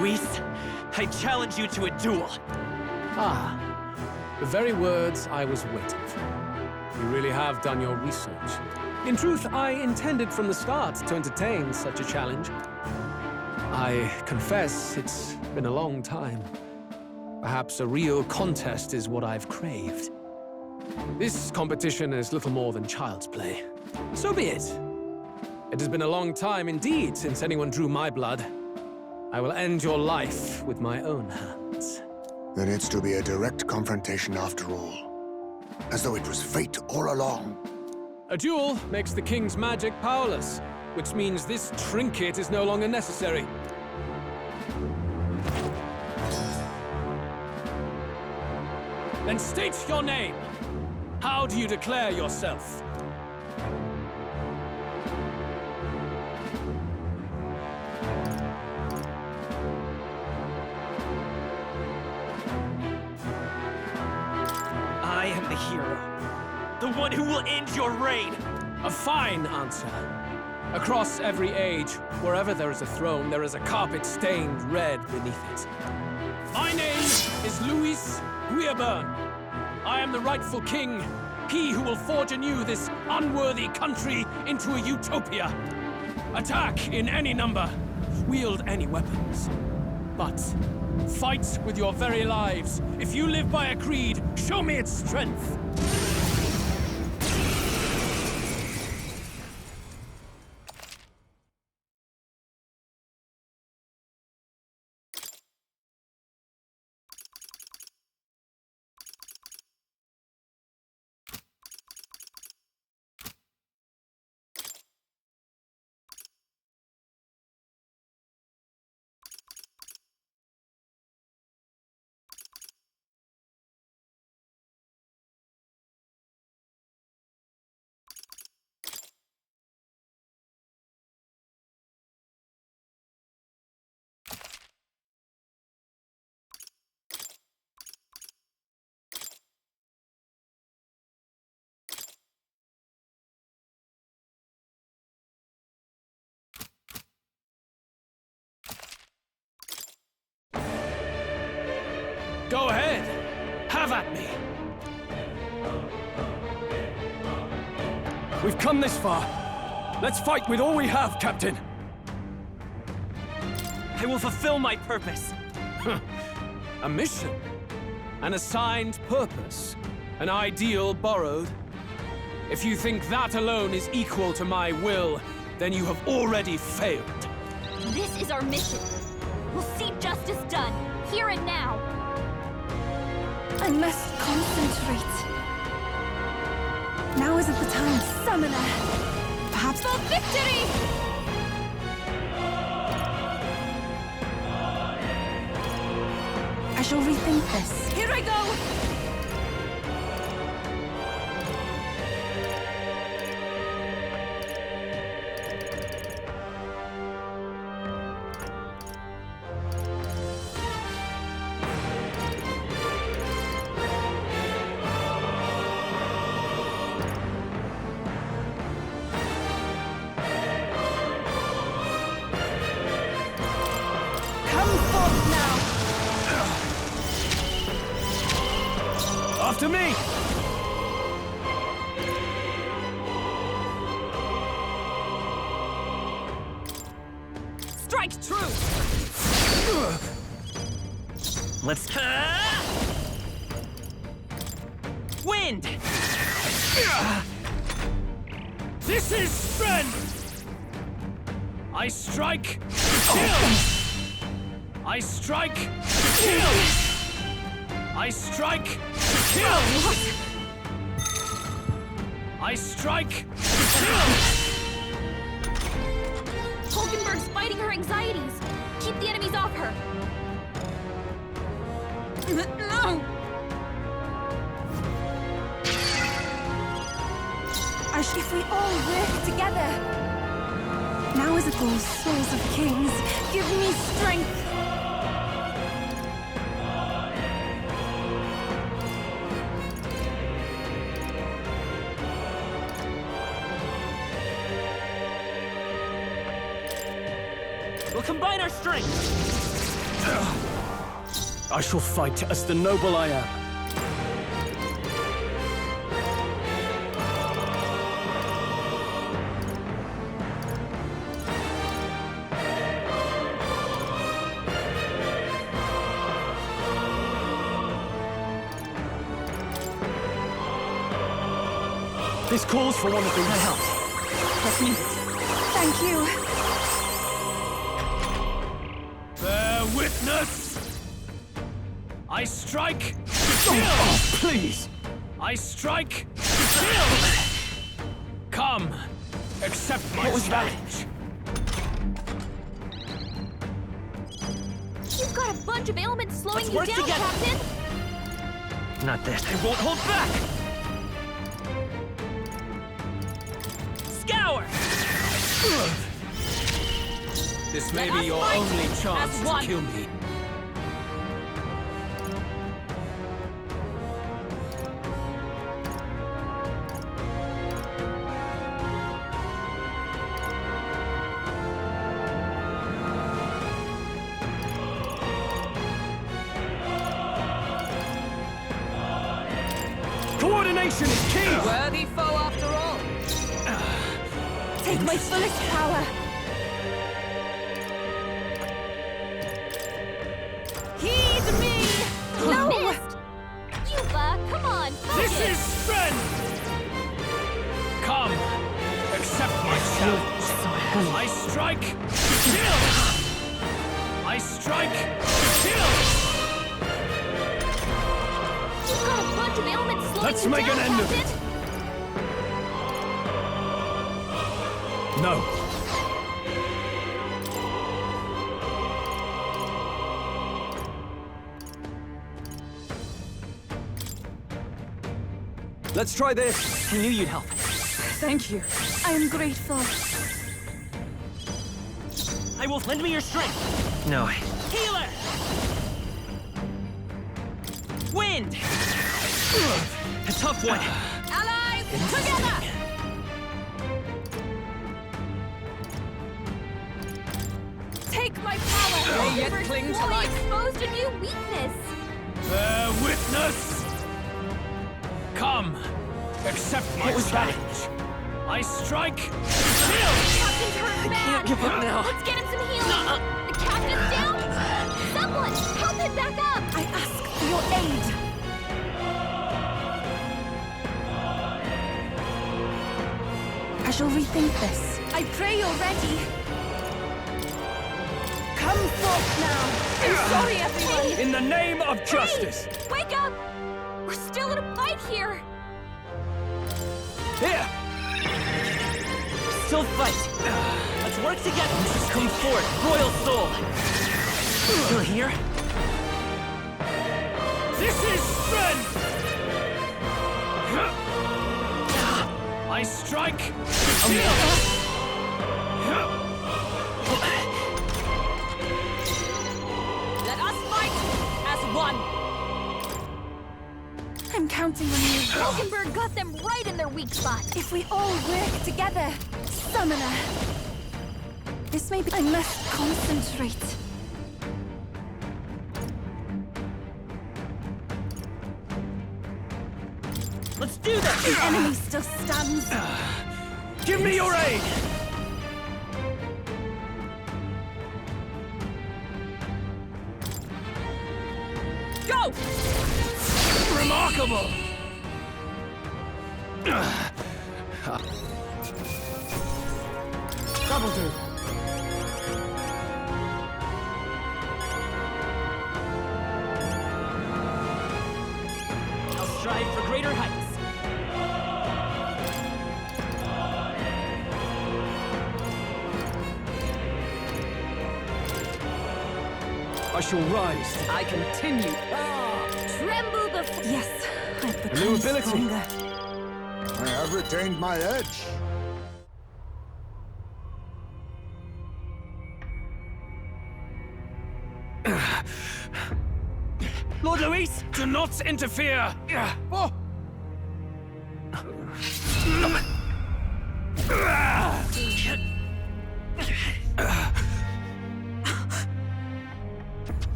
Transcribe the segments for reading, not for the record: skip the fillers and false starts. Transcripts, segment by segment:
Luis, I challenge you to a duel. Ah, the very words I was waiting for. You really have done your research. In truth, I intended from the start to entertain such a challenge. I confess it's been a long time. Perhaps a real contest is what I've craved. This competition is little more than child's play. So be it. It has been a long time indeed since anyone drew my blood. I will end your life with my own hands. Then it's to be a direct confrontation after all. As though it was fate all along. A duel makes the king's magic powerless, which means this trinket is no longer necessary. Then state your name. How do you declare yourself? I am the hero. The one who will end your reign. A fine answer. Across every age, wherever there is a throne, there is a carpet stained red beneath it. My name is Luis Guiabern. I am the rightful king, he who will forge anew this unworthy country into a utopia. Attack in any number, wield any weapons. But fight with your very lives. If you live by a creed, show me its strength. Go ahead! Have at me! We've come this far. Let's fight with all we have, Captain! I will fulfill my purpose. A mission? An assigned purpose? An ideal borrowed? If you think that alone is equal to my will, then you have already failed. This is our mission. We'll see justice done, here and now. I must concentrate. Now isn't the time, Summoner. Perhaps For victory! I shall rethink this. Here I go! After me! Strike true! Let's... Wind! This is strength! I strike, kill! I strike, kill! I strike, kill! I strike, kill! Hulkenberg's fighting her anxieties. Keep the enemies off her. No! If we all work together. Now is it those souls of kings. Give me strength. We'll combine our strength! I shall fight as the noble I am. This calls for one of these. That's needed. Thank you. Bear witness! I strike to kill! Oh, please! I strike to kill! Come, accept my challenge. You've got a bunch of ailments slowing Let's you work down, together. Captain! Not this. I won't hold back! Scour! This may Let be us your fight only as chance to one. kill me. Coordination is key! Worthy foe after all. Take my fullest power. Heed me! No! Missed! Yuba, come on, This focus! is strength! Come, accept my challenge. I strike to kill! I strike to kill! You've got a bunch of ailments slowing Let's you make down, an end of it. Captain! No. Let's try this. I knew you'd help. Thank you. I am grateful. I will lend me your strength. No. Healer! Wind! A tough one. Allies, together! Take my power. May yet You've cling to fully life. exposed a new weakness. Bear witness! Come, accept my What was that? challenge. I strike to kill! Captain's hurt bad. Can't give up now. Let's get him some healing. The captain's down. Someone, help him back up. I ask for your aid. I shall rethink this. I pray you're ready. Come forth now. I'm sorry, everyone. In the name of justice. Hey, wake up! We're still in a fight here. Here. Still fight. Let's work together. Come forth, royal soul. Still here? This is strength! I strike to kill! Let us fight as one. I'm counting on you. Falkenberg got them right in their weak spot. If we all work together, Summoner. This may be. I must concentrate. Let's do this! The enemy still stands. Give me your aid. Go! Remarkable! That'll do. I'll strive for greater heights. I shall rise. I continue. Tremble before. Yes, I've become new ability. stronger. I have retained my edge. Lord Luis, do not interfere! Oh,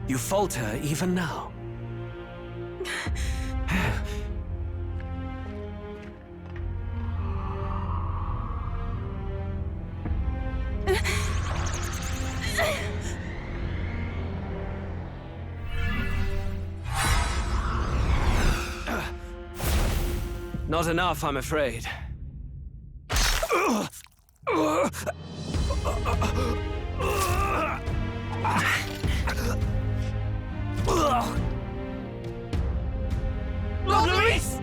You falter even now. Not enough, I'm afraid. Lord Luis!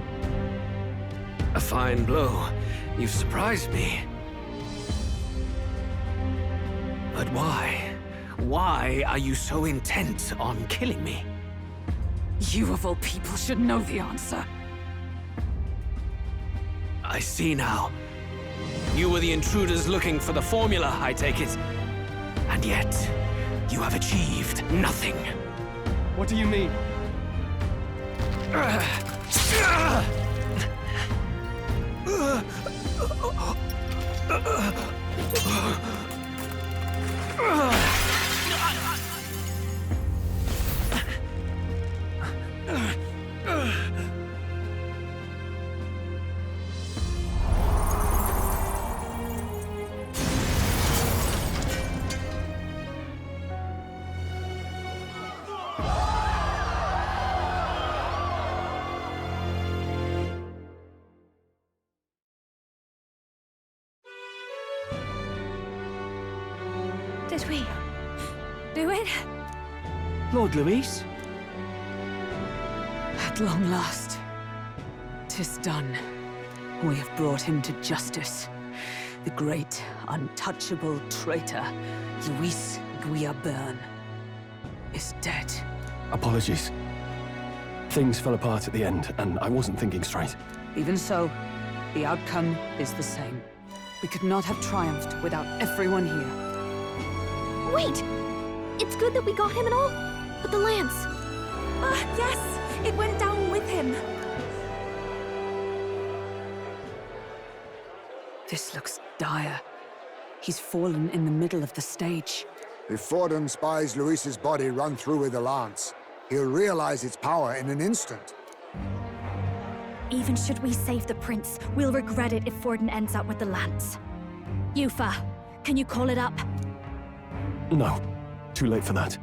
A fine blow. You've surprised me. But why? Why are you so intent on killing me? You of all people should know the answer. I see now. You were the intruders looking for the formula, I take it. And yet, you have achieved nothing. What do you mean? Did we do it? Lord Luis? At long last, 'tis done. We have brought him to justice. The great, untouchable traitor, Luis Guiabern, is dead. Apologies. Things fell apart at the end, and I wasn't thinking straight. Even so, the outcome is the same. We could not have triumphed without everyone here. Wait! It's good that we got him and all, but the lance... Ah, yes! It went down with him. This looks dire. He's fallen in the middle of the stage. If Forden spies Luis's body run through with the lance, he'll realize its power in an instant. Even should we save the prince, we'll regret it if Forden ends up with the lance. Yufa, can you call it up? No, too late for that.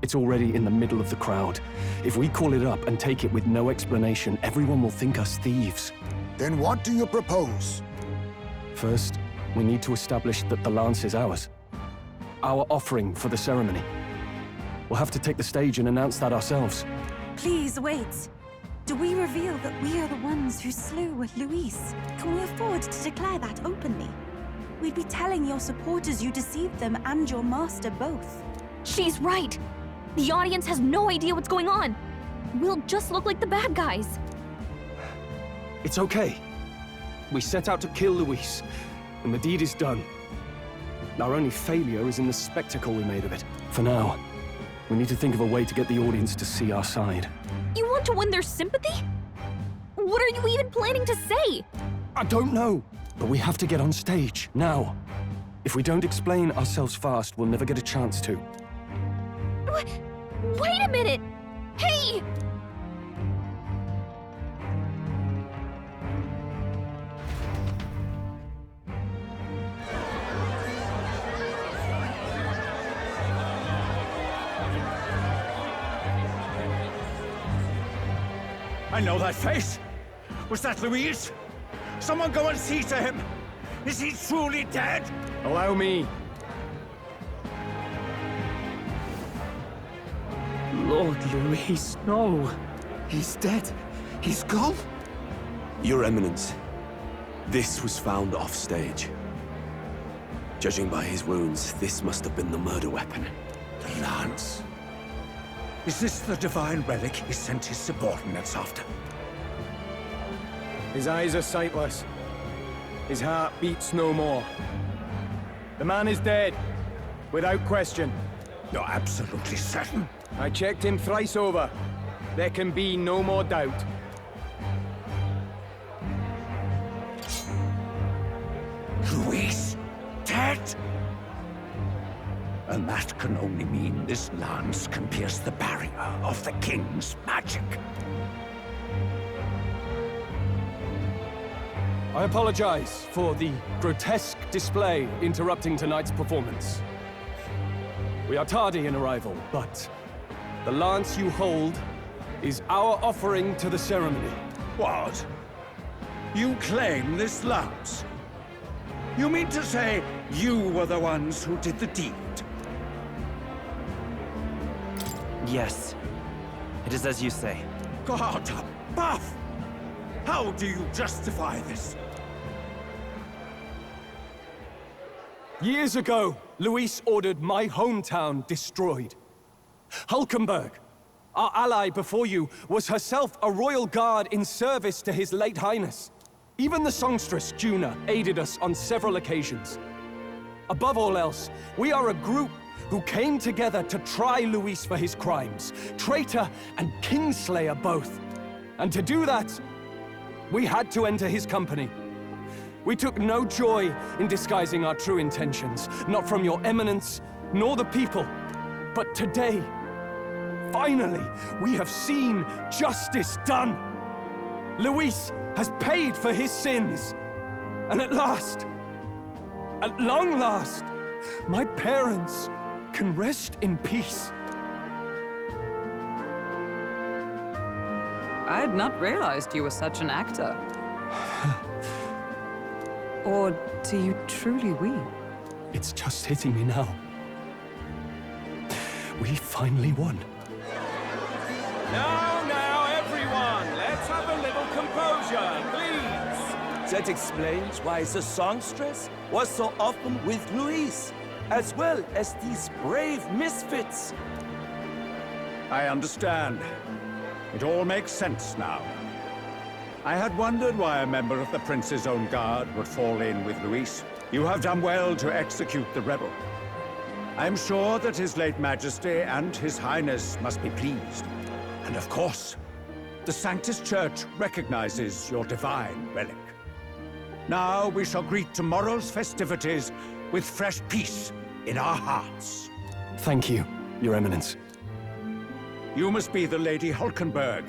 It's already in the middle of the crowd. If we call it up and take it with no explanation, everyone will think us thieves. Then what do you propose? First, we need to establish that the lance is ours. Our offering for the ceremony. We'll have to take the stage and announce that ourselves. Please wait. Do we reveal that we are the ones who slew Luis? Can we afford to declare that openly? We'd be telling your supporters you deceived them and your master both. She's right! The audience has no idea what's going on! We'll just look like the bad guys. It's okay. We set out to kill Luis, and the deed is done. Our only failure is in the spectacle we made of it. For now, we need to think of a way to get the audience to see our side. You want to win their sympathy? What are you even planning to say? I don't know, but we have to get on stage, now. If we don't explain ourselves fast, we'll never get a chance to. Wait a minute! Hey! I know that face. Was that Luis? Someone go and see to him. Is he truly dead? Allow me. Lord Luis, no. He's dead. He's gone. Your Eminence, this was found off stage. Judging by his wounds, this must have been the murder weapon. The lance. Is this the divine relic he sent his subordinates after? His eyes are sightless. His heart beats no more. The man is dead, without question. You're absolutely certain? I checked him thrice over. There can be no more doubt. Luis? Dead? And that can only mean this lance can pierce the barrier of the king's magic. I apologize for the grotesque display interrupting tonight's performance. We are tardy in arrival, but the lance you hold is our offering to the ceremony. What? You claim this lance? You mean to say you were the ones who did the deed? Yes. It is as you say. God above! How do you justify this? Years ago, Luis ordered my hometown destroyed. Hulkenberg, our ally before you, was herself a royal guard in service to his late highness. Even the songstress, Juna, aided us on several occasions. Above all else, we are a group who came together to try Luis for his crimes, traitor and kingslayer both. And to do that, we had to enter his company. We took no joy in disguising our true intentions, not from your eminence, nor the people. But today, finally, we have seen justice done. Luis has paid for his sins. And at last, at long last, my parents can rest in peace. I had not realized you were such an actor. Or do you truly weep? It's just hitting me now. We finally won. Now, everyone, let's have a little composure, please. That explains why the songstress was so often with Luis, as well as these brave misfits. I understand. It all makes sense now. I had wondered why a member of the Prince's own guard would fall in with Luis. You have done well to execute the rebel. I'm sure that His late Majesty and His Highness must be pleased. And of course, the Sanctus Church recognizes your divine relic. Now we shall greet tomorrow's festivities with fresh peace in our hearts. Thank you, Your Eminence. You must be the Lady Hulkenberg.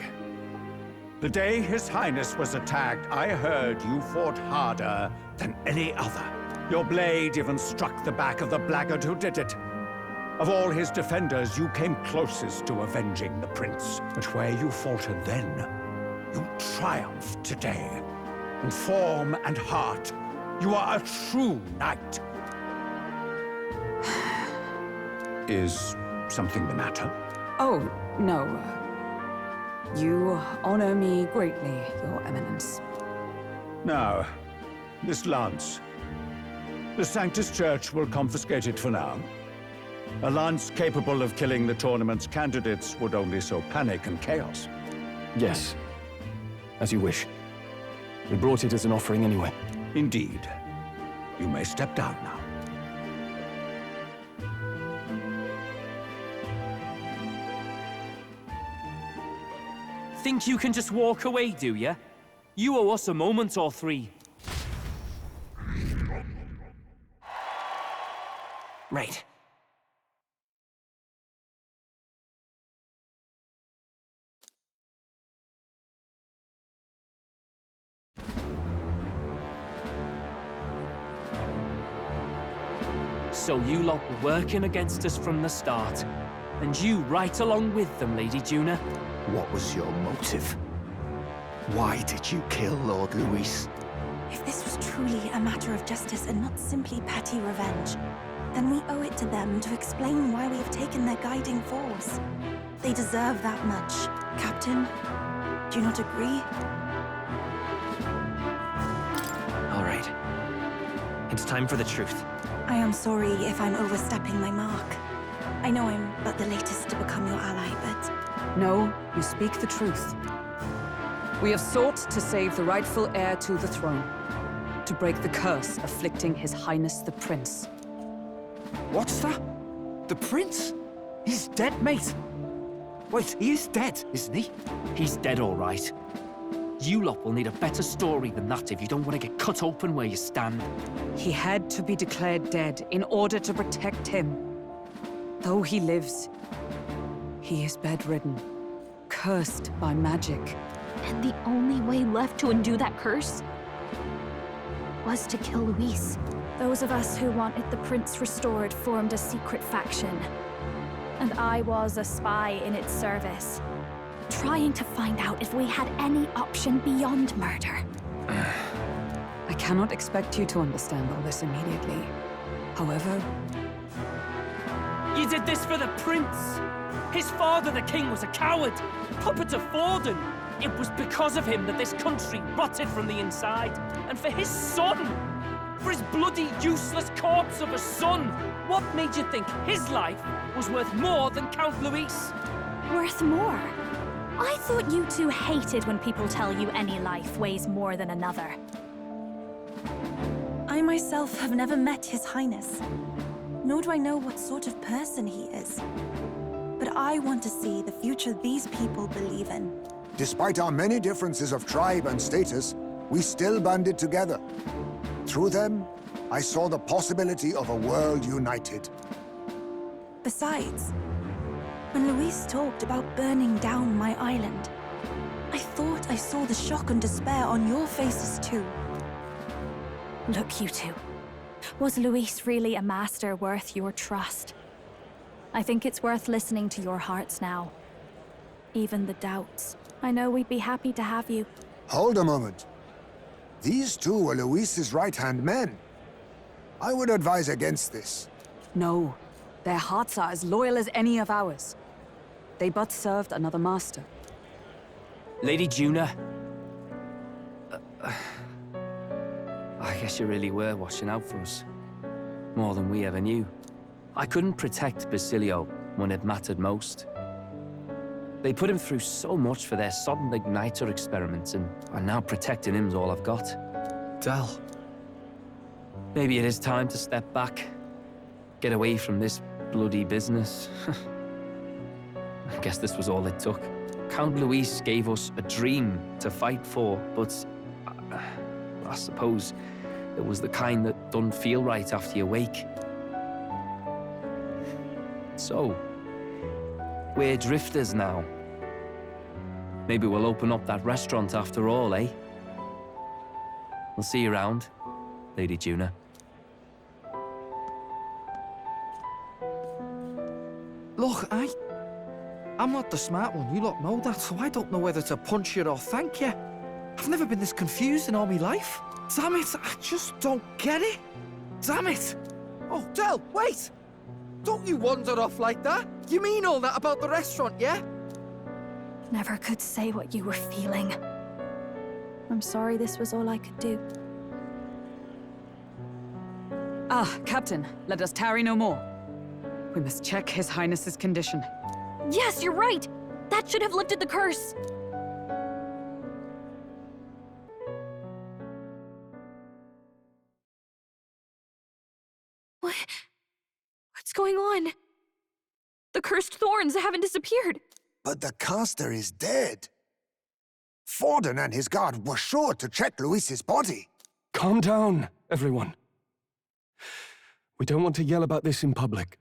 The day His Highness was attacked, I heard you fought harder than any other. Your blade even struck the back of the blackguard who did it. Of all his defenders, you came closest to avenging the prince. But where you faltered then, you triumphed today. In form and heart, you are a true knight. Is something the matter? Oh, no. You honor me greatly, Your Eminence. Now, this lance. The Sanctus Church will confiscate it for now. A lance capable of killing the tournament's candidates would only sow panic and chaos. Yes, as you wish. We brought it as an offering anyway. Indeed. You may step down now. Think you can just walk away, do ya? You owe us a moment or three. Right. So you lot were working against us from the start. And you right along with them, Lady Juna. What was your motive? Why did you kill Lord Luis? If this was truly a matter of justice and not simply petty revenge, then we owe it to them to explain why we have taken their guiding force. They deserve that much. Captain, do you not agree? All right. It's time for the truth. I am sorry if I'm overstepping my mark. I know I'm but the latest to become your ally, but... No, you speak the truth. We have sought to save the rightful heir to the throne, to break the curse afflicting His Highness the Prince. What's that? The prince? He's dead, mate. Wait, he is dead, isn't he? He's dead, all right. You lot will need a better story than that if you don't want to get cut open where you stand. He had to be declared dead in order to protect him. Though he lives, he is bedridden, cursed by magic. And the only way left to undo that curse was to kill Luis. Those of us who wanted the prince restored formed a secret faction. And I was a spy in its service, trying to find out if we had any option beyond murder. I cannot expect you to understand all this immediately. However, You did this for the prince! His father, the king, was a coward! Puppet of Forden! It was because of him that this country rotted from the inside. And for his son! For his bloody, useless corpse of a son! What made you think his life was worth more than Count Luis? Worth more? I thought you two hated when people tell you any life weighs more than another. I myself have never met His Highness, nor do I know what sort of person he is. But I want to see the future these people believe in. Despite our many differences of tribe and status, we still banded together. Through them, I saw the possibility of a world united. Besides, when Luis talked about burning down my island, I thought I saw the shock and despair on your faces too. Look, you two. Was Luis really a master worth your trust? I think it's worth listening to your hearts now. Even the doubts. I know we'd be happy to have you. Hold a moment. These two were Luis's right-hand men. I would advise against this. no. Their hearts are as loyal as any of ours. They but served another master. Lady Juna. I guess you really were watching out for us. More than we ever knew. I couldn't protect Basilio when it mattered most. They put him through so much for their sodden igniter experiments, and now protecting him's all I've got. Del. Maybe it is time to step back. Get away from this bloody business. I guess this was all it took. Count Luis gave us a dream to fight for, but I suppose it was the kind that doesn't feel right after you wake. So, we're drifters now. Maybe we'll open up that restaurant after all, eh? We'll see you around, Lady Juna. Look, I'm not the smart one, you lot know that, so I don't know whether to punch you or thank you. I've never been this confused in all my life. Damn it, I just don't get it. Damn it! Oh, Del, wait! Don't you wander off like that? You mean all that about the restaurant, yeah? Never could say what you were feeling. I'm sorry this was all I could do. Ah, Captain, let us tarry no more. We must check His Highness's condition. Yes, you're right! That should have lifted the curse! What's going on? The cursed thorns haven't disappeared. But the caster is dead. Forden and his guard were sure to check Luis's body. Calm down, everyone. We don't want to yell about this in public.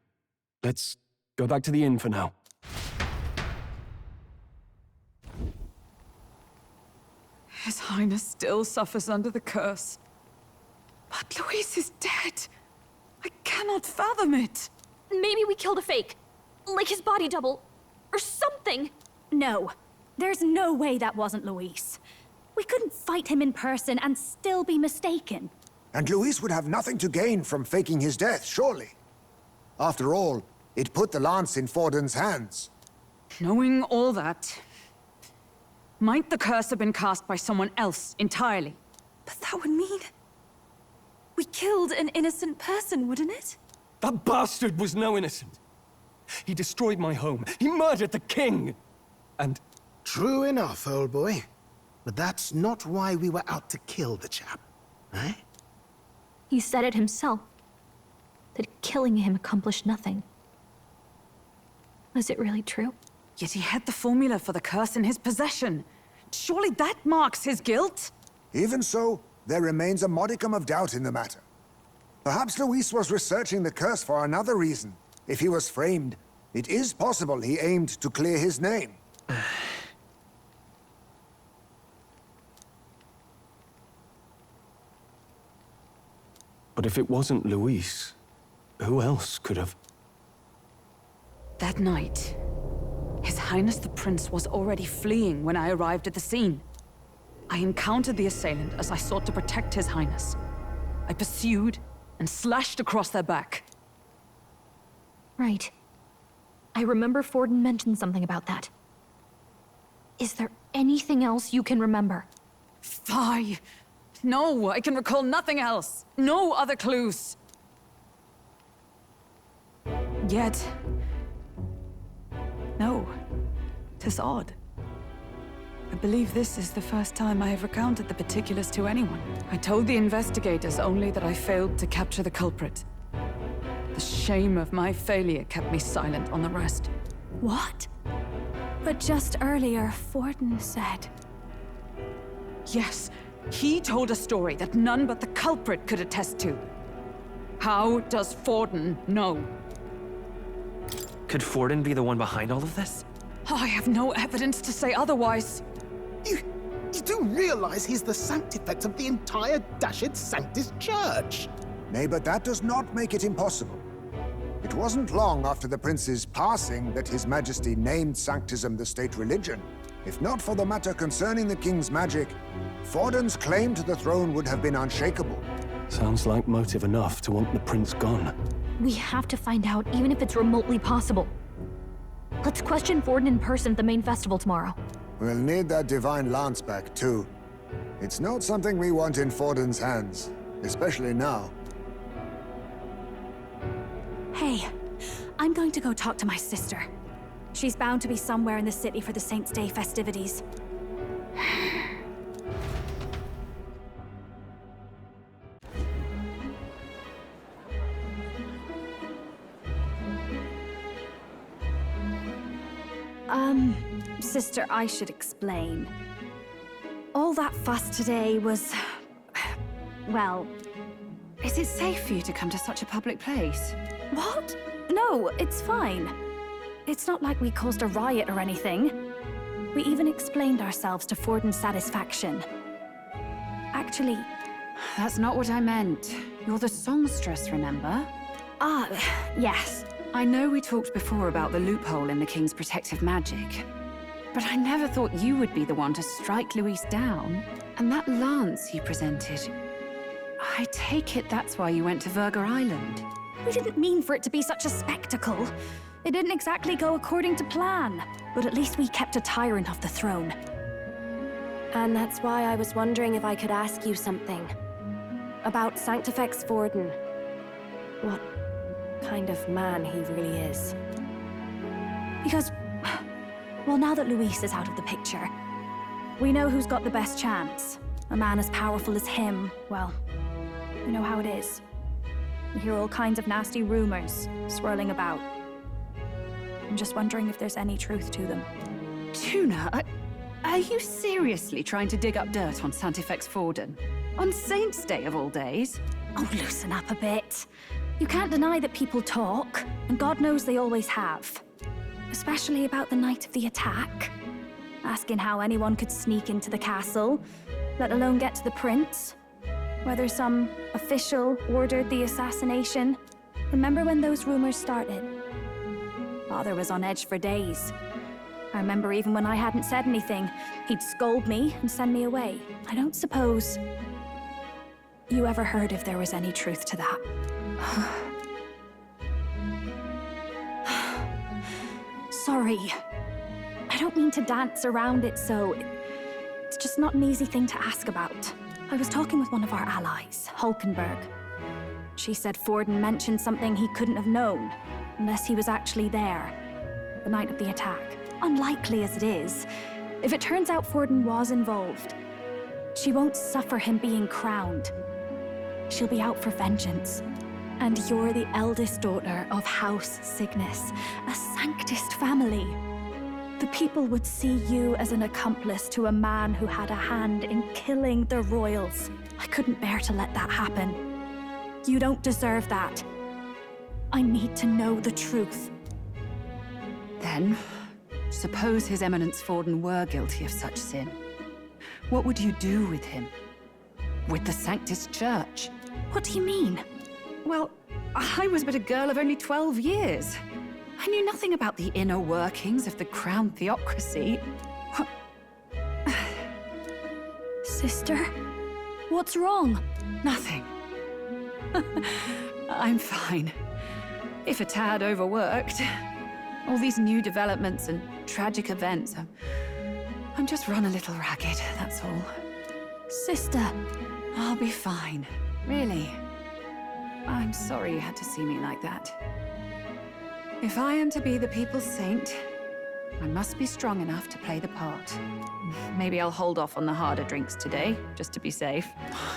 Let's go back to the inn for now. His Highness still suffers under the curse. But Luis is dead. I cannot fathom it. Maybe we killed a fake. Like his body double. Or something. No. There's no way that wasn't Luis. We couldn't fight him in person and still be mistaken. And Luis would have nothing to gain from faking his death, surely. After all, it put the lance in Forden's hands. Knowing all that, might the curse have been cast by someone else entirely? But that would mean... we killed an innocent person, wouldn't it? That bastard was no innocent. He destroyed my home. He murdered the king. And... True enough, old boy. But that's not why we were out to kill the chap, eh? He said it himself. That killing him accomplished nothing. Was it really true? Yet he had the formula for the curse in his possession. Surely that marks his guilt? Even so, there remains a modicum of doubt in the matter. Perhaps Luis was researching the curse for another reason, If he was framed, it is possible he aimed to clear his name. But if it wasn't Luis, who else could have? That night, His Highness the Prince was already fleeing when I arrived at the scene. I encountered the assailant as I sought to protect His Highness. I pursued and slashed across their back. Right. I remember Forden mentioned something about that. Is there anything else you can remember? Fie! No, I can recall nothing else. No other clues. Yet... no. 'Tis odd. I believe this is the first time I have recounted the particulars to anyone. I told the investigators only that I failed to capture the culprit. The shame of my failure kept me silent on the rest. What? But just earlier, Forden said... Yes, he told a story that none but the culprit could attest to. How does Forden know? Could Forden be the one behind all of this? I have no evidence to say otherwise. You do realize he's the sanctifex of the entire Dashed Sanctus Church? Nay, but that does not make it impossible. It wasn't long after the prince's passing that His Majesty named Sanctism the state religion. If not for the matter concerning the king's magic, Forden's claim to the throne would have been unshakable. Sounds like motive enough to want the prince gone. We have to find out, even if it's remotely possible. Let's question Forden in person at the main festival tomorrow. We'll need that divine lance back, too. It's not something we want in Forden's hands, especially now. Hey, I'm going to go talk to my sister. She's bound to be somewhere in the city for the Saints' Day festivities. Sister, I should explain. All that fuss today was... well... Is it safe for you to come to such a public place? What? No, it's fine. It's not like we caused a riot or anything. We even explained ourselves to Forden's satisfaction. Actually... That's not what I meant. You're the songstress, remember? Ah, yes. I know we talked before about the loophole in the King's protective magic, but I never thought you would be the one to strike Luis down. And that lance you presented, I take it that's why you went to Virga Island. We didn't mean for it to be such a spectacle. It didn't exactly go according to plan, but at least we kept a tyrant off the throne. And that's why I was wondering if I could ask you something. About Sanctifex Forden. What kind of man he really is. Because, well, now that Luis is out of the picture, we know who's got the best chance. A man as powerful as him, well, you know how it is. You hear all kinds of nasty rumors swirling about. I'm just wondering if there's any truth to them. Tuna, are you seriously trying to dig up dirt on Sanctifex Forden? On Saints' Day of all days? Oh, loosen up a bit. You can't deny that people talk, and God knows they always have. Especially about the night of the attack. Asking how anyone could sneak into the castle, let alone get to the prince. Whether some official ordered the assassination. Remember when those rumors started? Father was on edge for days. I remember even when I hadn't said anything, he'd scold me and send me away. I don't suppose you ever heard if there was any truth to that. Sorry. I don't mean to dance around it, so... It's just not an easy thing to ask about. I was talking with one of our allies, Hulkenberg. She said Forden mentioned something he couldn't have known, unless he was actually there, the night of the attack. Unlikely as it is, if it turns out Forden was involved, she won't suffer him being crowned. She'll be out for vengeance. And you're the eldest daughter of House Cygnus, a Sanctist family. The people would see you as an accomplice to a man who had a hand in killing the royals. I couldn't bear to let that happen. You don't deserve that. I need to know the truth. Then, suppose His Eminence Forden were guilty of such sin. What would you do with him? With the Sanctus Church? What do you mean? Well, I was but a girl of only 12 years. I knew nothing about the inner workings of the crown theocracy. Sister, what's wrong? Nothing. I'm fine. If a tad overworked. All these new developments and tragic events. I'm just run a little ragged, that's all. Sister. I'll be fine. Really. I'm sorry you had to see me like that. If I am to be the people's saint, I must be strong enough to play the part. Maybe I'll hold off on the harder drinks today, just to be safe.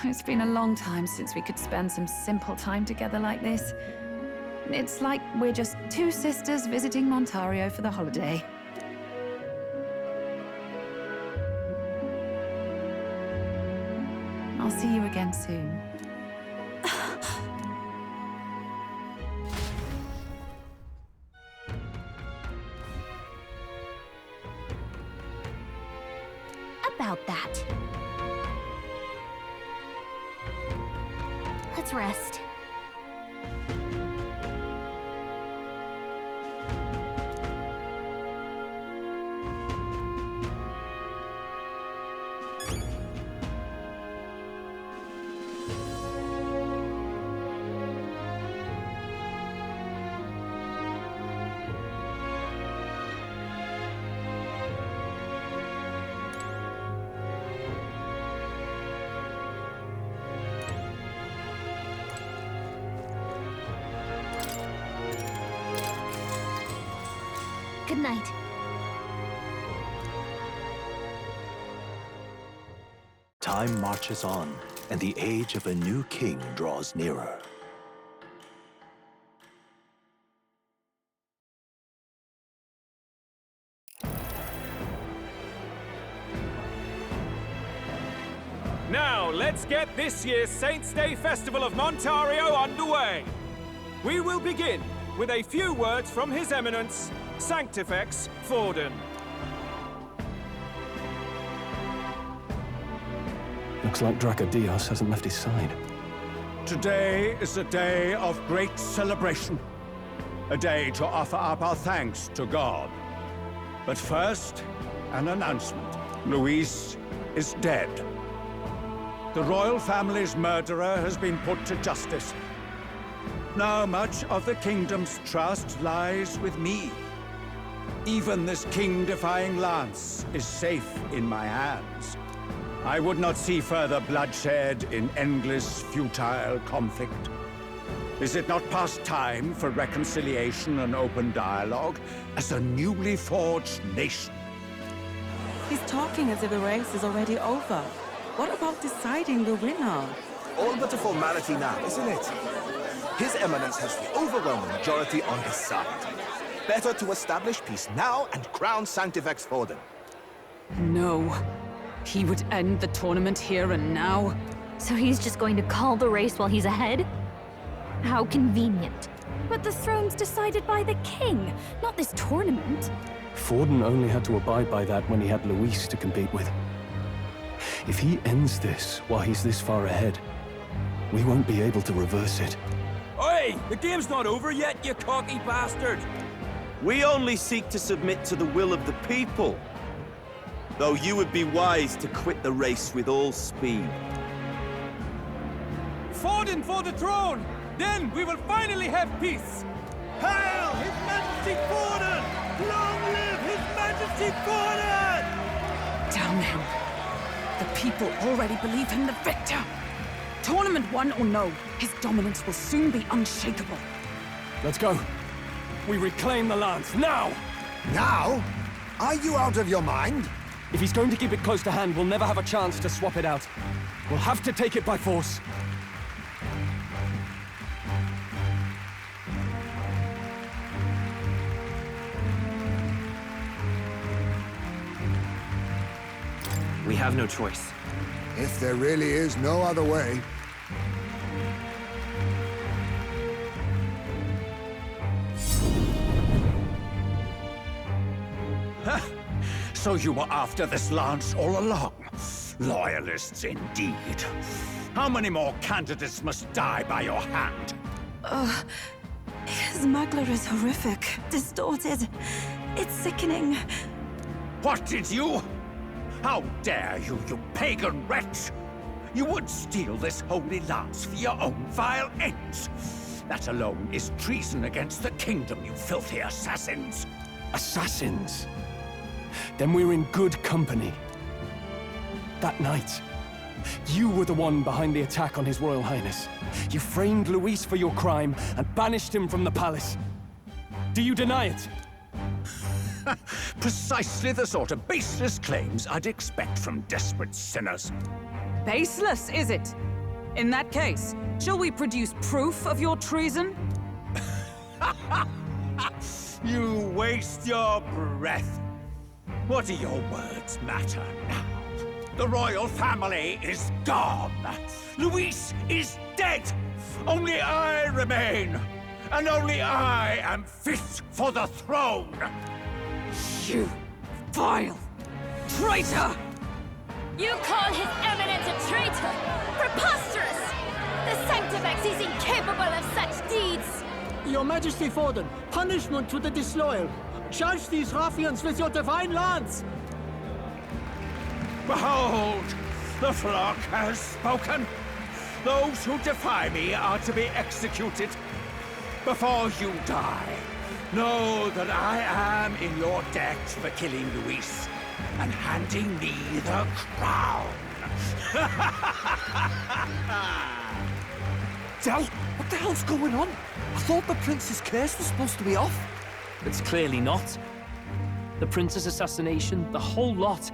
It's been a long time since we could spend some simple time together like this. It's like we're just two sisters visiting Montario for the holiday. I'll see you again soon. About that. Let's rest. Good night. Time marches on, and the age of a new king draws nearer. Now, let's get this year's Saints' Day Festival of Montario underway. We will begin with a few words from His Eminence, Sanctifex Forden. Looks like Dracodios hasn't left his side. Today is a day of great celebration. A day to offer up our thanks to God. But first, an announcement. Luis is dead. The royal family's murderer has been put to justice. Now much of the kingdom's trust lies with me. Even this king-defying lance is safe in my hands. I would not see further bloodshed in endless, futile conflict. Is it not past time for reconciliation and open dialogue as a newly forged nation? He's talking as if the race is already over. What about deciding the winner? All but a formality now, isn't it? His Eminence has the overwhelming majority on his side. Better to establish peace now and crown Sanctifex Forden. No. He would end the tournament here and now. So he's just going to call the race while he's ahead? How convenient. But the throne's decided by the king, not this tournament. Forden only had to abide by that when he had Luis to compete with. If he ends this while he's this far ahead, we won't be able to reverse it. Oi! The game's not over yet, you cocky bastard! We only seek to submit to the will of the people. Though you would be wise to quit the race with all speed. Forden for the throne! Then we will finally have peace! Hail His Majesty Forden! Long live His Majesty Forden! Damn him. The people already believe him the victor. Tournament won or no, his dominance will soon be unshakable. Let's go. We reclaim the lance, now! Now? Are you out of your mind? If he's going to keep it close to hand, we'll never have a chance to swap it out. We'll have to take it by force. We have no choice. If there really is no other way. So you were after this lance all along? Loyalists indeed. How many more candidates must die by your hand? His smuggler is horrific, distorted. It's sickening. What did you? How dare you, you pagan wretch! You would steal this holy lance for your own vile ends. That alone is treason against the kingdom, you filthy assassins. Assassins? Then we're in good company. That night, you were the one behind the attack on His Royal Highness. You framed Luis for your crime and banished him from the palace. Do you deny it? Precisely the sort of baseless claims I'd expect from desperate sinners. Baseless, is it? In that case, shall we produce proof of your treason? You waste your breath. What do your words matter now? The royal family is gone. Luis is dead. Only I remain. And only I am fit for the throne. You vile traitor! You call His Eminence a traitor? Preposterous! The Sanctifex is incapable of such deeds! Your Majesty Forden, punishment to the disloyal. Charge these ruffians with your divine lance! Behold, the flock has spoken. Those who defy me are to be executed. Before you die, know that I am in your debt for killing Luis and handing me the crown. Del, what the hell's going on? I thought the prince's curse was supposed to be off. It's clearly not. The prince's assassination, the whole lot.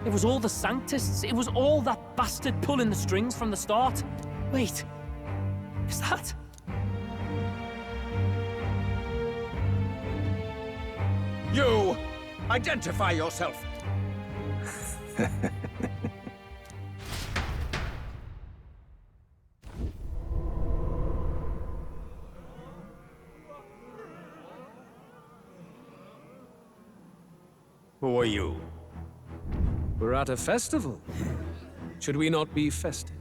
It was all the Sanctists. It was all that bastard pulling the strings from the start. Wait, is that... You! Identify yourself! Who are you? We're at a festival. Should we not be festive?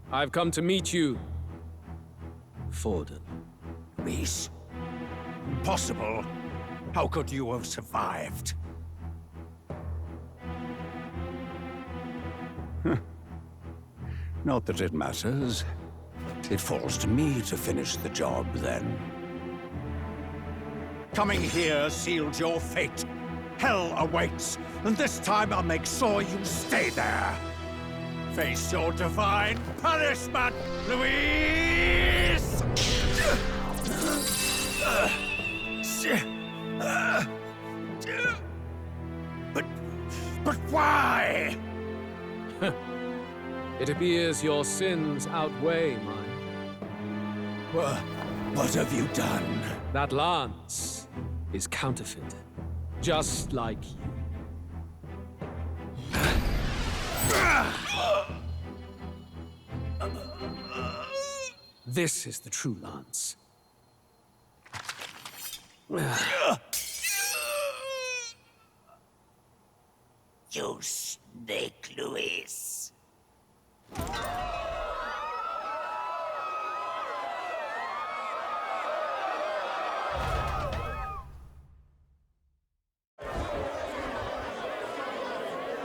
I've come to meet you, Forden. Reese? Impossible. How could you have survived? Not that it matters. It falls to me to finish the job, then. Coming here sealed your fate. Hell awaits, and this time I'll make sure you stay there. Face your divine punishment, Luis! But why? It appears your sins outweigh mine. What have you done? That lance is counterfeit, just like you. This is the true lance. You snake, Luis.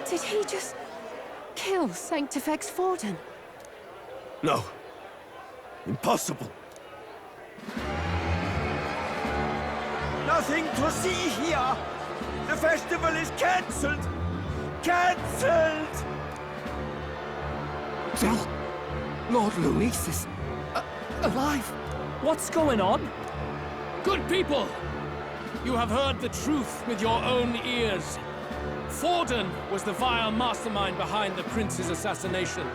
Did he just kill Sanctifex Forden? No. Impossible. Nothing to see here! The festival is cancelled! Cancelled! Del, Lord Luis is alive. What's going on? Good people! You have heard the truth with your own ears. Forden was the vile mastermind behind the prince's assassination.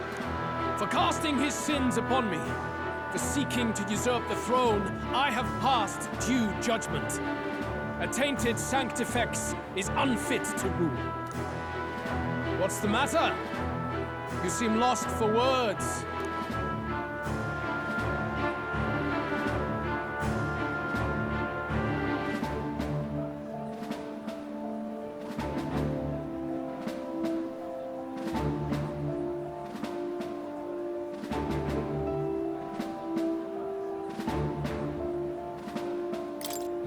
For casting his sins upon me, for seeking to usurp the throne, I have passed due judgment. A tainted Sanctifex is unfit to rule. What's the matter? You seem lost for words.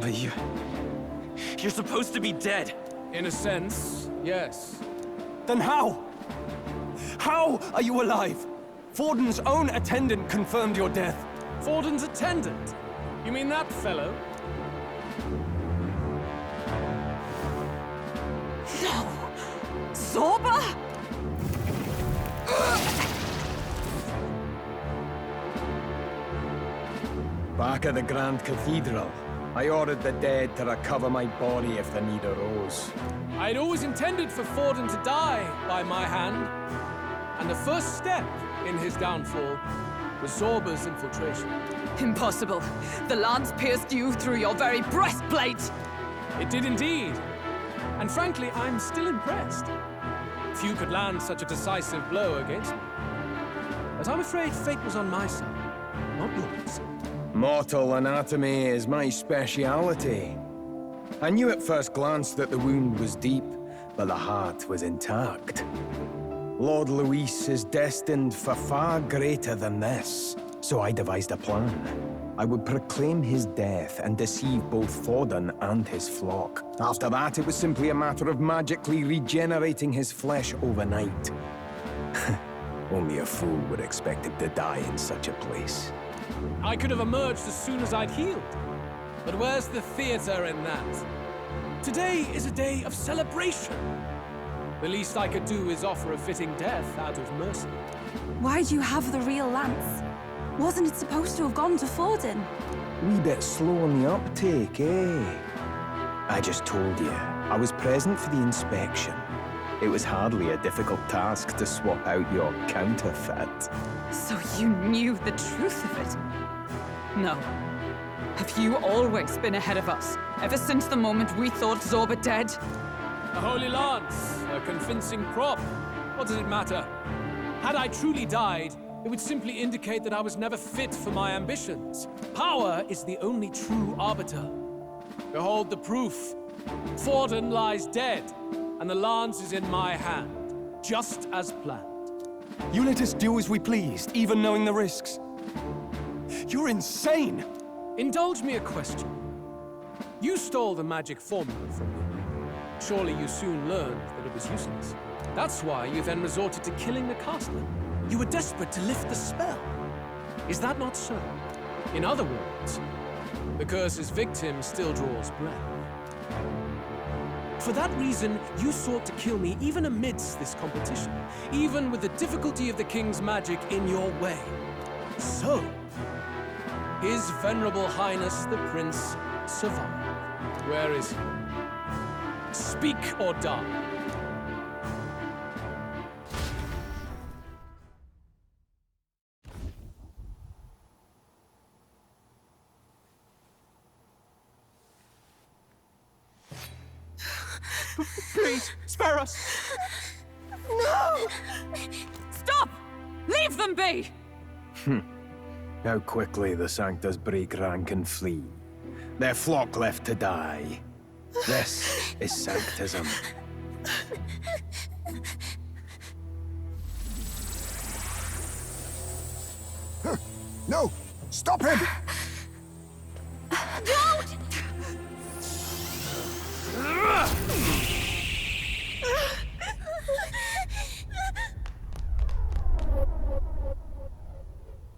But you're supposed to be dead. In a sense, yes. Then how? How are you alive? Forden's own attendant confirmed your death. Forden's attendant? You mean that fellow? No! Zorba? Back at the Grand Cathedral, I ordered the dead to recover my body if the need arose. I'd always intended for Forden to die by my hand. And the first step in his downfall was Zorba's infiltration. Impossible. The lance pierced you through your very breastplate! It did indeed. And frankly, I'm still impressed. Few could land such a decisive blow against me. But I'm afraid fate was on my side, not yours. Mortal anatomy is my speciality. I knew at first glance that the wound was deep, but the heart was intact. Lord Luis is destined for far greater than this, so I devised a plan. I would proclaim his death and deceive both Forden and his flock. After that, it was simply a matter of magically regenerating his flesh overnight. Only a fool would expect him to die in such a place. I could have emerged as soon as I'd healed. But where's the theater in that? Today is a day of celebration. The least I could do is offer a fitting death out of mercy. Why do you have the real lance? Wasn't it supposed to have gone to Forden? Wee bit slow on the uptake, eh? I just told you, I was present for the inspection. It was hardly a difficult task to swap out your counterfeit. So you knew the truth of it? No. Have you always been ahead of us, ever since the moment we thought Zorba dead? A holy lance, a convincing prop. What does it matter? Had I truly died, it would simply indicate that I was never fit for my ambitions. Power is the only true arbiter. Behold the proof. Forden lies dead, and the lance is in my hand, just as planned. You let us do as we pleased, even knowing the risks. You're insane! Indulge me a question. You stole the magic formula from me. Surely you soon learned that it was useless. That's why you then resorted to killing the caster. You were desperate to lift the spell. Is that not so? In other words, the curse's victim still draws breath. For that reason, you sought to kill me even amidst this competition, even with the difficulty of the king's magic in your way. So, His Venerable Highness the Prince survived. Where is he? Speak or die. Please, spare us! No! Stop! Leave them be! How quickly the Sanctus break rank and flee. Their flock left to die. This is Sanctism. No! Stop him! Don't!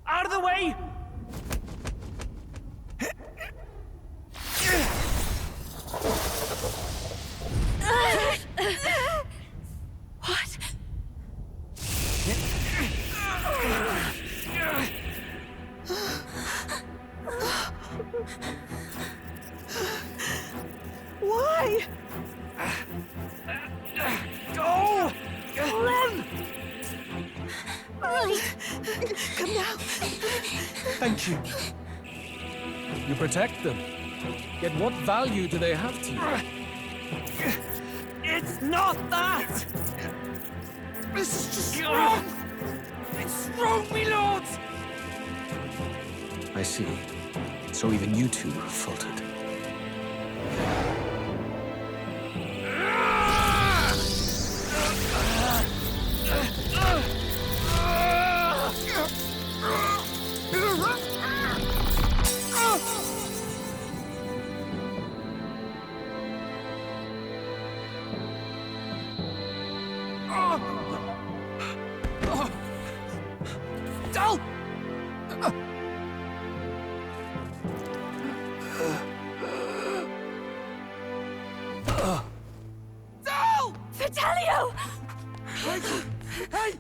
Out of the way! What? Why? Go! Run! Right. Come now. Thank you. You protect them. Yet what value do they have to you? It's not that! This is just wrong! It's wrong, me lords! I see. So even you two faltered. No! Vitelio! Hey!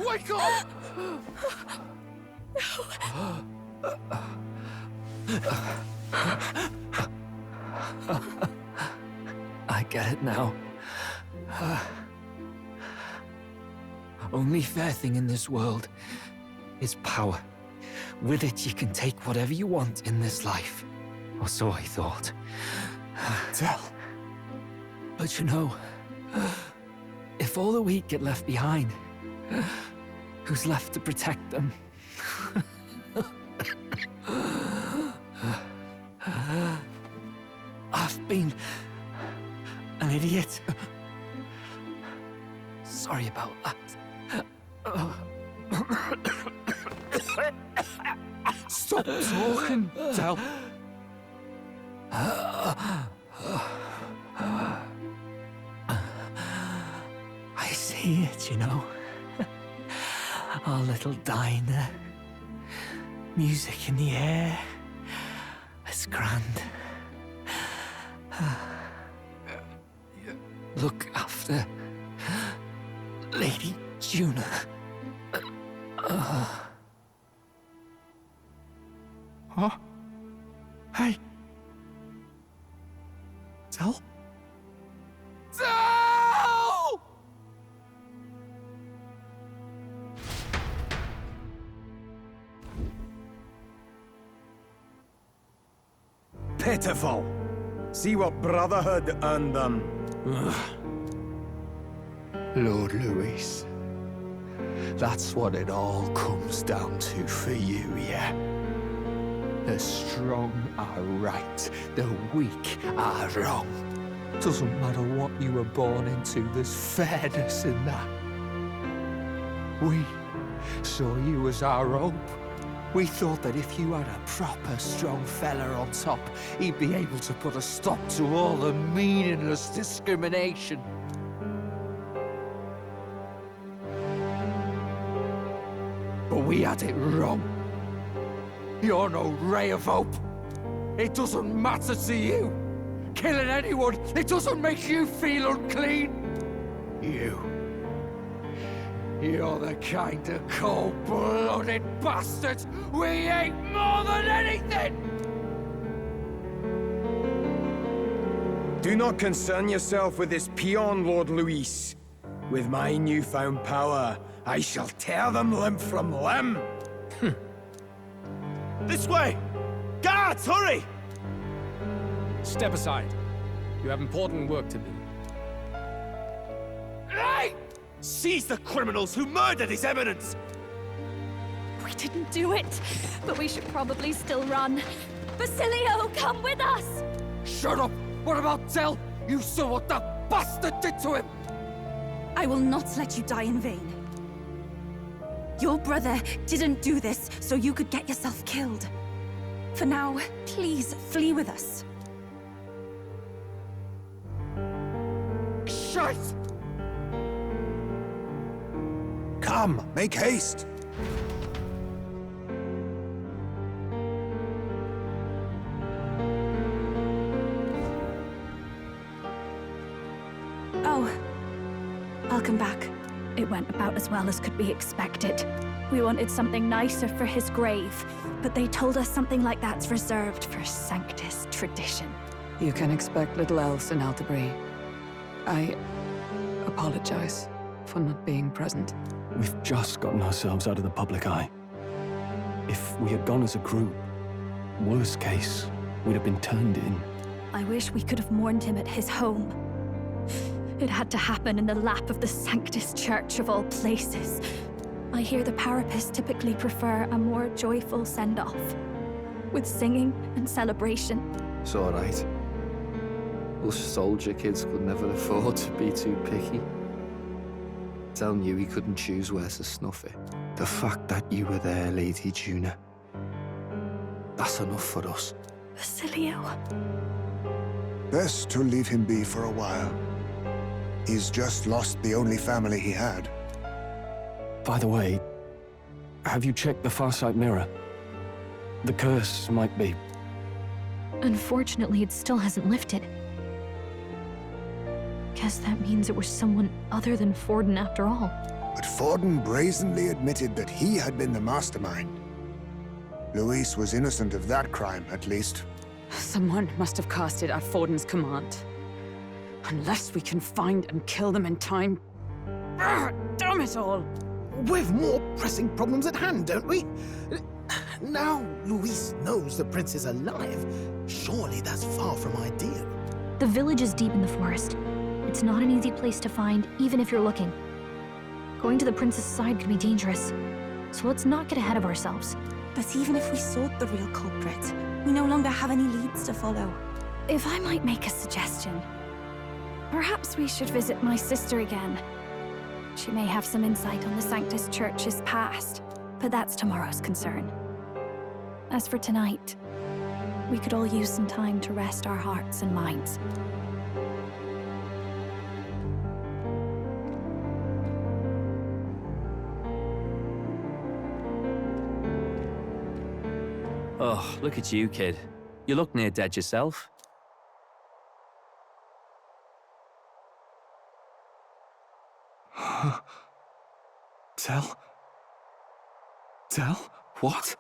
Wake up! I get it now. Only fair thing in this world is power. With it, you can take whatever you want in this life. Or so I thought. Tell. But you know, if all the weak get left behind, who's left to protect them? I've been an idiot. Sorry about that. Stop talking, Del. I see it, you know. Our little diner. Music in the air. It's grand. Look after Lady Juna. Huh? Hey. Del? Del! Pitiful. See what brotherhood earned them. Lord Louis. That's what it all comes down to for you, yeah? The strong are right, the weak are wrong. Doesn't matter what you were born into, there's fairness in that. We saw you as our hope. We thought that if you had a proper strong fella on top, he'd be able to put a stop to all the meaningless discrimination. But we had it wrong. You're no ray of hope. It doesn't matter to you. Killing anyone, it doesn't make you feel unclean. You're the kind of cold-blooded bastard we hate more than anything! Do not concern yourself with this peon, Lord Louis. With my newfound power, I shall tear them limb from limb. This way! Guards, hurry! Step aside. You have important work to do. Hey! Seize the criminals who murdered His Eminence! We didn't do it, but we should probably still run. Basilio, come with us! Shut up! What about Del? You saw what that bastard did to him! I will not let you die in vain. Your brother didn't do this so you could get yourself killed. For now, please flee with us. Shite! Come, make haste! Oh, I'll come back. It went about as well as could be expected. We wanted something nicer for his grave, but they told us something like that's reserved for Sanctus tradition. You can expect little else in Altabri. I apologize for not being present. We've just gotten ourselves out of the public eye. If we had gone as a group, worst case, we'd have been turned in. I wish we could have mourned him at his home. It had to happen in the lap of the Sanctus Church of all places. I hear the Parapists typically prefer a more joyful send-off, with singing and celebration. It's all right. Us soldier kids could never afford to be too picky. Telling you he couldn't choose where to snuff it. The fact that you were there, Lady Juna, that's enough for us. Basilio. Best to leave him be for a while. He's just lost the only family he had. By the way, Have you checked the Farsight mirror? The curse might be... Unfortunately, it still hasn't lifted. Guess that means it was someone other than Forden after all. But Forden brazenly admitted that he had been the mastermind. Luis was innocent of that crime, at least. Someone must have cast it at Forden's command. Unless we can find and kill them in time... Damn it all! We've more pressing problems at hand, don't we? Now Luis knows the prince is alive. Surely that's far from ideal. The village is deep in the forest. It's not an easy place to find, even if you're looking. Going to the prince's side could be dangerous. So let's not get ahead of ourselves. But even if we sought the real culprit, we no longer have any leads to follow. If I might make a suggestion, perhaps we should visit my sister again. She may have some insight on the Sanctus Church's past, but that's tomorrow's concern. As for tonight, we could all use some time to rest our hearts and minds. Oh, look at you, kid. You look near dead yourself. Tell? What?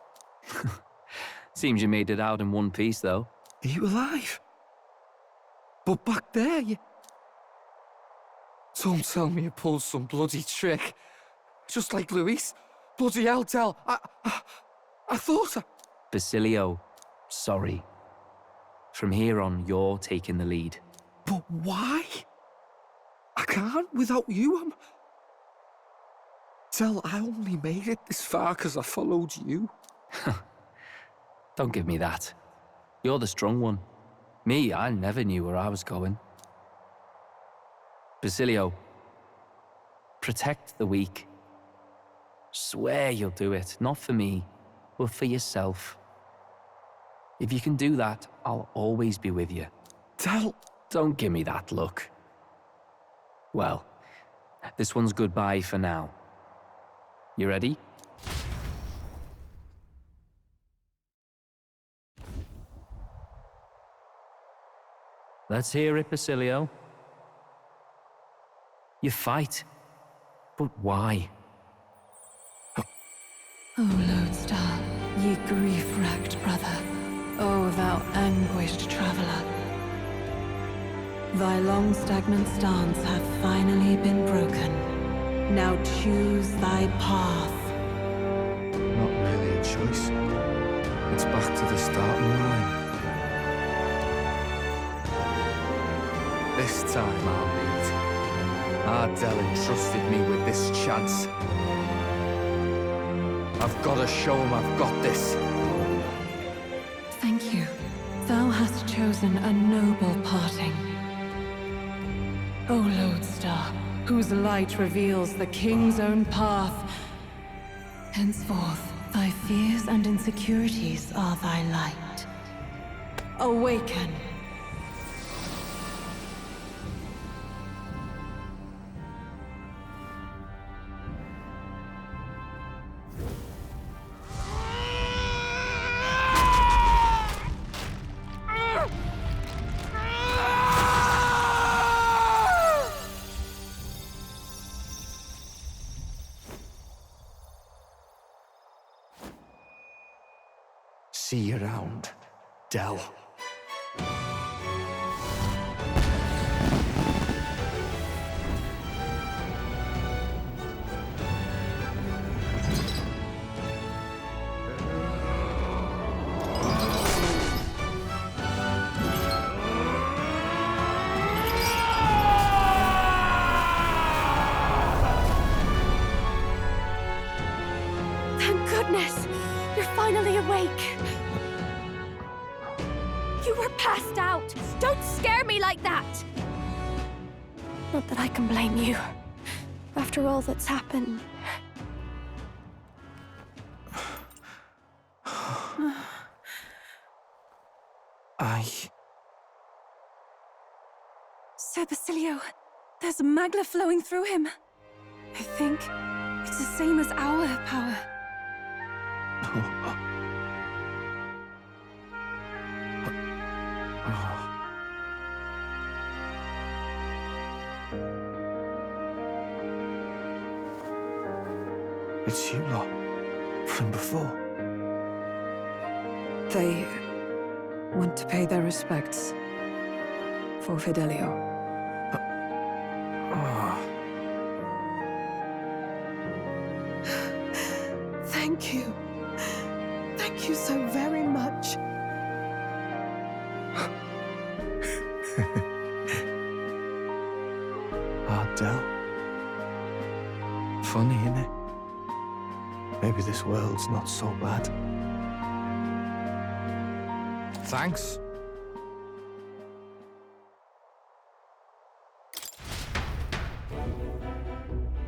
Seems you made it out in one piece, though. Are you alive? But back there, you... Don't tell me you pulled some bloody trick. Just like Luis. Bloody hell, Tell. I thought I... Basilio, sorry. From here on, you're taking the lead. But why? I can't without you. Tell, I only made it this far because I followed you. Don't give me that. You're the strong one. Me, I never knew where I was going. Basilio, protect the weak. Swear you'll do it, not for me, but for yourself. If you can do that, I'll always be with you. Tell... Don't give me that look. Well, this one's goodbye for now. You ready? Let's hear it, Basilio. You fight, but why? O Lodestar, ye grief-racked brother, O thou anguished traveler. Thy long stagnant stance hath finally been broken. Now choose thy path. Not really a choice. It's back to the starting line. This time I'll lead. Ardell entrusted me with this chance. I've got to show him I've got this. Thank you. Thou hast chosen a noble parting. O Lodestar, whose light reveals the king's own path. Henceforth, thy fears and insecurities are thy light. Awaken. See you around, Dell. Thank goodness! You're finally awake! You were passed out! Don't scare me like that! Not that I can blame you. After all that's happened. Sir Basilio, there's magla flowing through him. I think it's the same as our power. It's you lot, from before. They want to pay their respects for Fidelio. Thank you. Thank you so very much. Ardell. Funny, innit? Maybe this world's not so bad. Thanks.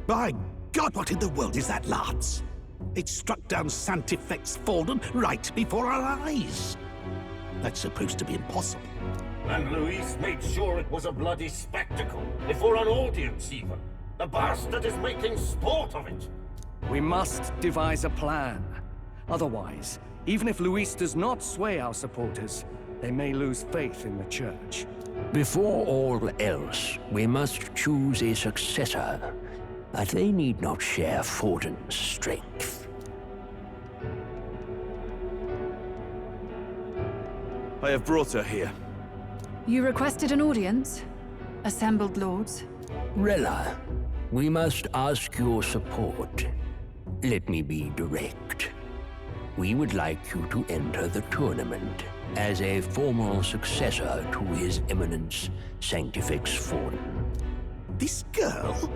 By God, what in the world is that, lads? It struck down Sanctifex Forden right before our eyes. That's supposed to be impossible. And Luis made sure it was a bloody spectacle, before an audience even. The bastard is making sport of it. We must devise a plan. Otherwise, even if Luis does not sway our supporters, they may lose faith in the Church. Before all else, we must choose a successor. But they need not share Forden's strength. I have brought her here. You requested an audience? Assembled lords? Rella, we must ask your support. Let me be direct. We would like you to enter the tournament as a formal successor to His Eminence Sanctifex Forden. This girl?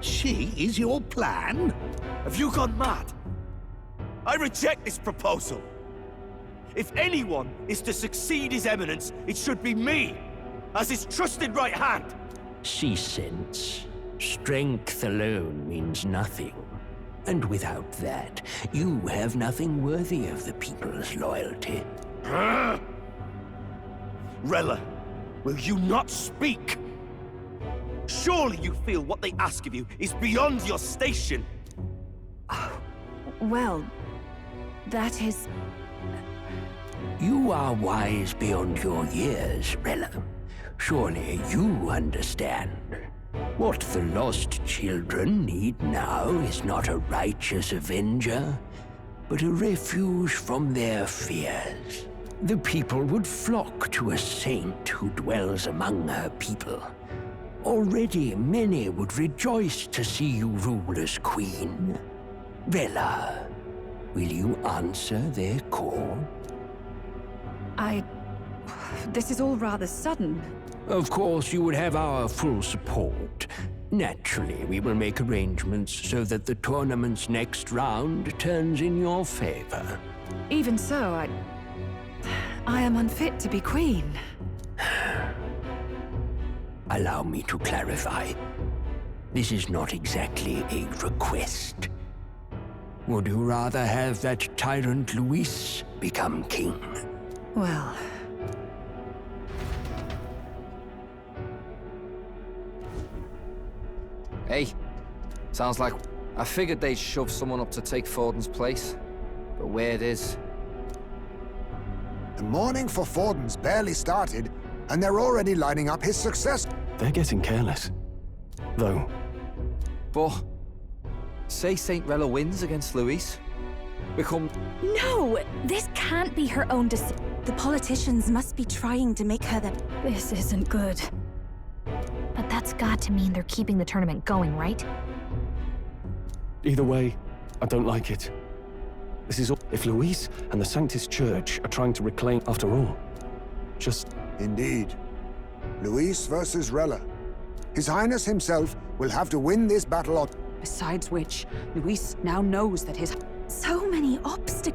She is your plan? Have you gone mad? I reject this proposal. If anyone is to succeed His Eminence, it should be me, as his trusted right hand. Cease sense. Strength alone means nothing. And without that, you have nothing worthy of the people's loyalty. Rella, will you not speak? Surely you feel what they ask of you is beyond your station. Well, that is... You are wise beyond your years, Rella. Surely you understand. What the lost children need now is not a righteous avenger, but a refuge from their fears. The people would flock to a saint who dwells among her people. Already many would rejoice to see you rule as queen. Rella, will you answer their call? This is all rather sudden. Of course, you would have our full support. Naturally, we will make arrangements so that the tournament's next round turns in your favor. Even so, I am unfit to be queen. Allow me to clarify. This is not exactly a request. Would you rather have that tyrant Luis become king? Well... Hey, sounds like I figured they'd shove someone up to take Forden's place. But where it is... The mourning for Forden's barely started, and they're already lining up his successor. They're getting careless. Though. But... say Saint Rella wins against Luis? Become... No! This can't be her own decision. The politicians must be trying to make her the... This isn't good. But that's got to mean they're keeping the tournament going, right? Either way, I don't like it. This is all... If Luis and the Sanctus Church are trying to reclaim after all, just... Indeed. Luis versus Rella. His Highness himself will have to win this battle on... Besides which, Luis now knows that his... So many obstacles.